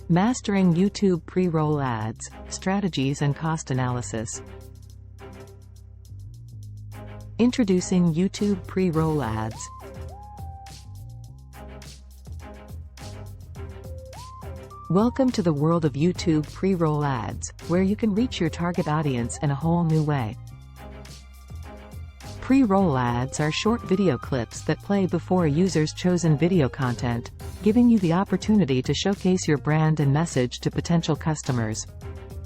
Mastering YouTube pre-roll ads, strategies and cost analysis. Introducing YouTube pre-roll ads. Welcome to the world of YouTube pre-roll ads, where you can reach your target audience in a whole new way. Pre-roll ads are short video clips that play before a user's chosen video content, giving you the opportunity to showcase your brand and message to potential customers.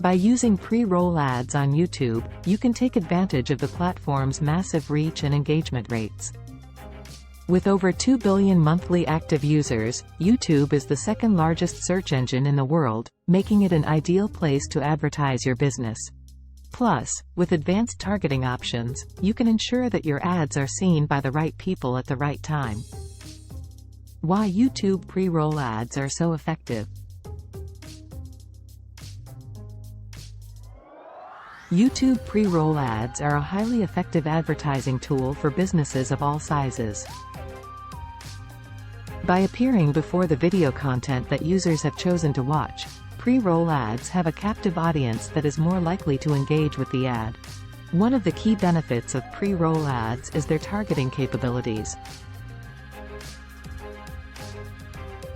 By using pre-roll ads on YouTube, you can take advantage of the platform's massive reach and engagement rates. With over 2 billion monthly active users, YouTube is the second largest search engine in the world, making it an ideal place to advertise your business. Plus, with advanced targeting options, you can ensure that your ads are seen by the right people at the right time. Why YouTube pre-roll ads are so effective. YouTube pre-roll ads are a highly effective advertising tool for businesses of all sizes. By appearing before the video content that users have chosen to watch, pre-roll ads have a captive audience that is more likely to engage with the ad. One of the key benefits of pre-roll ads is their targeting capabilities.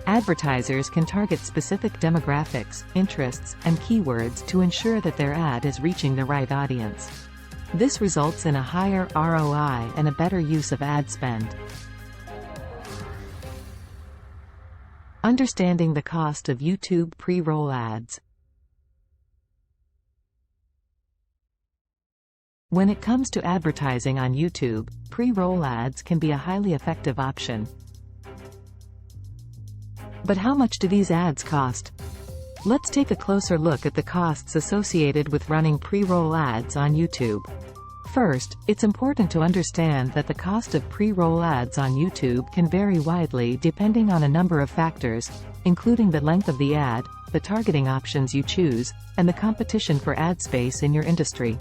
Advertisers can target specific demographics, interests, and keywords to ensure that their ad is reaching the right audience. This results in a higher ROI and a better use of ad spend. Understanding the cost of YouTube pre-roll ads. When it comes to advertising on YouTube, pre-roll ads can be a highly effective option. But how much do these ads cost? Let's take a closer look at the costs associated with running pre-roll ads on YouTube. First, it's important to understand that the cost of pre-roll ads on YouTube can vary widely depending on a number of factors, including the length of the ad, the targeting options you choose, and the competition for ad space in your industry.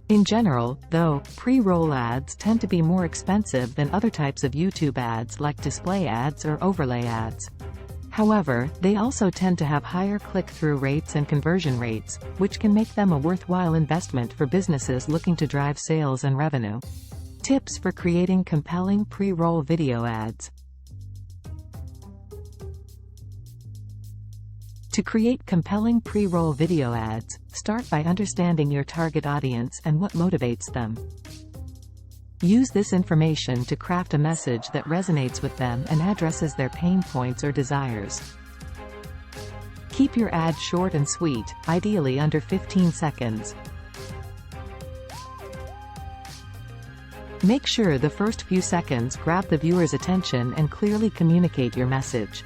In general, though, pre-roll ads tend to be more expensive than other types of YouTube ads like display ads or overlay ads. However, they also tend to have higher click-through rates and conversion rates, which can make them a worthwhile investment for businesses looking to drive sales and revenue. Tips for creating compelling pre-roll video ads. To create compelling pre-roll video ads, start by understanding your target audience and what motivates them. Use this information to craft a message that resonates with them and addresses their pain points or desires. Keep your ad short and sweet, ideally under 15 seconds. Make sure the first few seconds grab the viewer's attention and clearly communicate your message.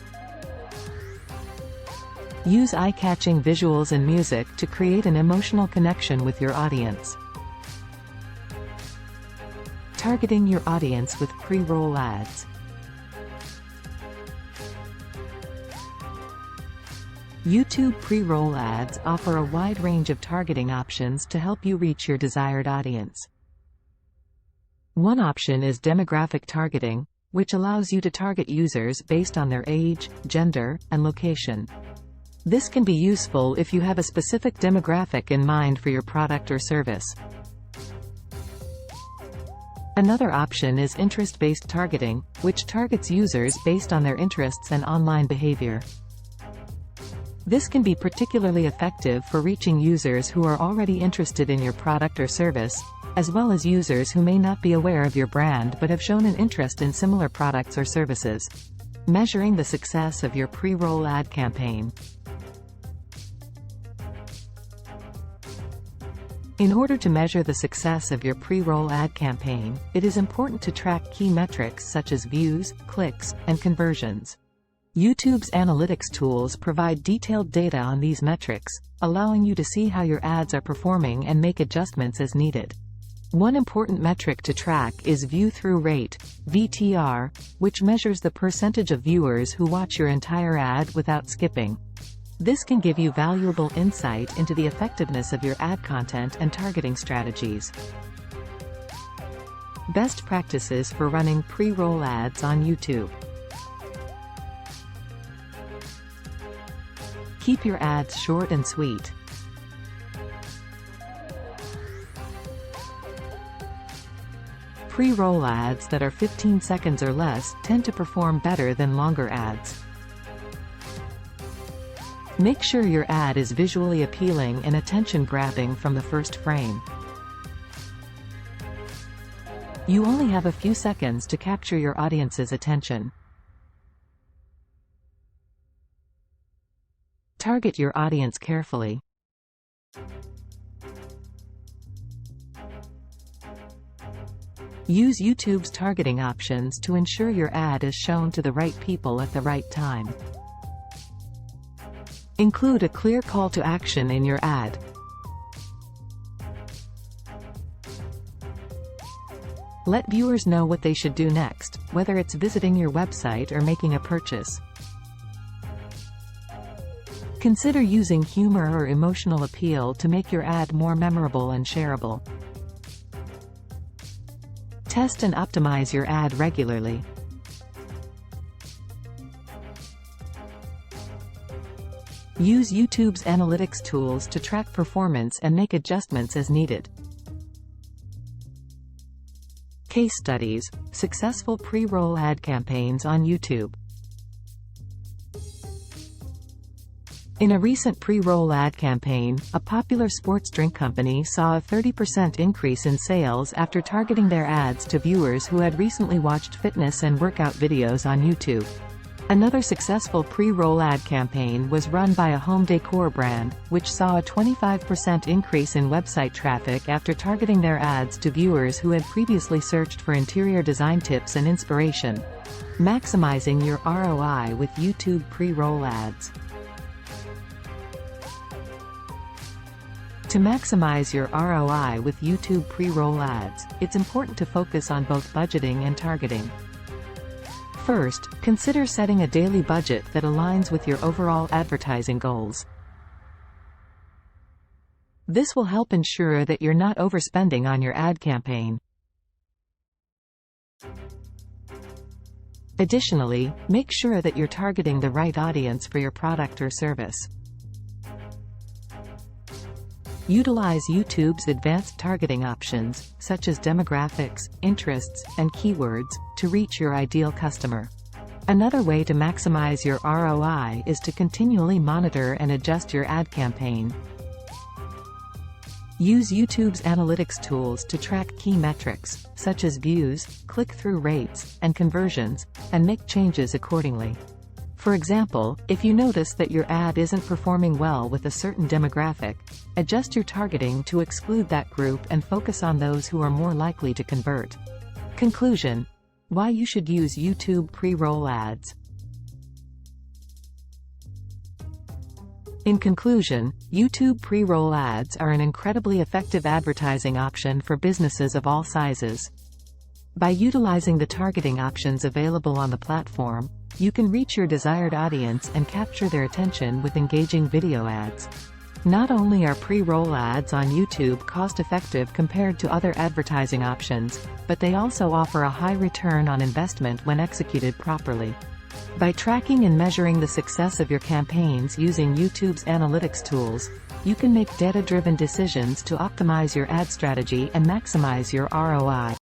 Use eye-catching visuals and music to create an emotional connection with your audience. Targeting your audience with pre-roll ads. YouTube pre-roll ads offer a wide range of targeting options to help you reach your desired audience. One option is demographic targeting, which allows you to target users based on their age, gender, and location. This can be useful if you have a specific demographic in mind for your product or service. Another option is interest-based targeting, which targets users based on their interests and online behavior. This can be particularly effective for reaching users who are already interested in your product or service, as well as users who may not be aware of your brand but have shown an interest in similar products or services. Measuring the success of your pre-roll ad campaign. In order to measure the success of your pre-roll ad campaign, it is important to track key metrics such as views, clicks, and conversions. YouTube's analytics tools provide detailed data on these metrics, allowing you to see how your ads are performing and make adjustments as needed. One important metric to track is view-through rate, VTR, which measures the percentage of viewers who watch your entire ad without skipping. This can give you valuable insight into the effectiveness of your ad content and targeting strategies. Best practices for running pre-roll ads on YouTube. Keep your ads short and sweet. Pre-roll ads that are 15 seconds or less tend to perform better than longer ads. Make sure your ad is visually appealing and attention-grabbing from the first frame. You only have a few seconds to capture your audience's attention. Target your audience carefully. Use YouTube's targeting options to ensure your ad is shown to the right people at the right time. Include a clear call to action in your ad. Let viewers know what they should do next, whether it's visiting your website or making a purchase. Consider using humor or emotional appeal to make your ad more memorable and shareable. Test and optimize your ad regularly. Use YouTube's analytics tools to track performance and make adjustments as needed. Case studies: successful pre-roll ad campaigns on YouTube. In a recent pre-roll ad campaign, a popular sports drink company saw a 30% increase in sales after targeting their ads to viewers who had recently watched fitness and workout videos on YouTube. Another successful pre-roll ad campaign was run by a home decor brand, which saw a 25% increase in website traffic after targeting their ads to viewers who had previously searched for interior design tips and inspiration. Maximizing your ROI with YouTube pre-roll ads. To maximize your ROI with YouTube pre-roll ads, it's important to focus on both budgeting and targeting. First, consider setting a daily budget that aligns with your overall advertising goals. This will help ensure that you're not overspending on your ad campaign. Additionally, make sure that you're targeting the right audience for your product or service. Utilize YouTube's advanced targeting options, such as demographics, interests, and keywords, to reach your ideal customer. Another way to maximize your ROI is to continually monitor and adjust your ad campaign. Use YouTube's analytics tools to track key metrics, such as views, click-through rates, and conversions, and make changes accordingly. For example, if you notice that your ad isn't performing well with a certain demographic, adjust your targeting to exclude that group and focus on those who are more likely to convert. Conclusion: why you should use YouTube pre-roll ads. In conclusion, YouTube pre-roll ads are an incredibly effective advertising option for businesses of all sizes. By utilizing the targeting options available on the platform, you can reach your desired audience and capture their attention with engaging video ads. Not only are pre-roll ads on YouTube cost-effective compared to other advertising options, but they also offer a high return on investment when executed properly. By tracking and measuring the success of your campaigns using YouTube's analytics tools, you can make data-driven decisions to optimize your ad strategy and maximize your ROI.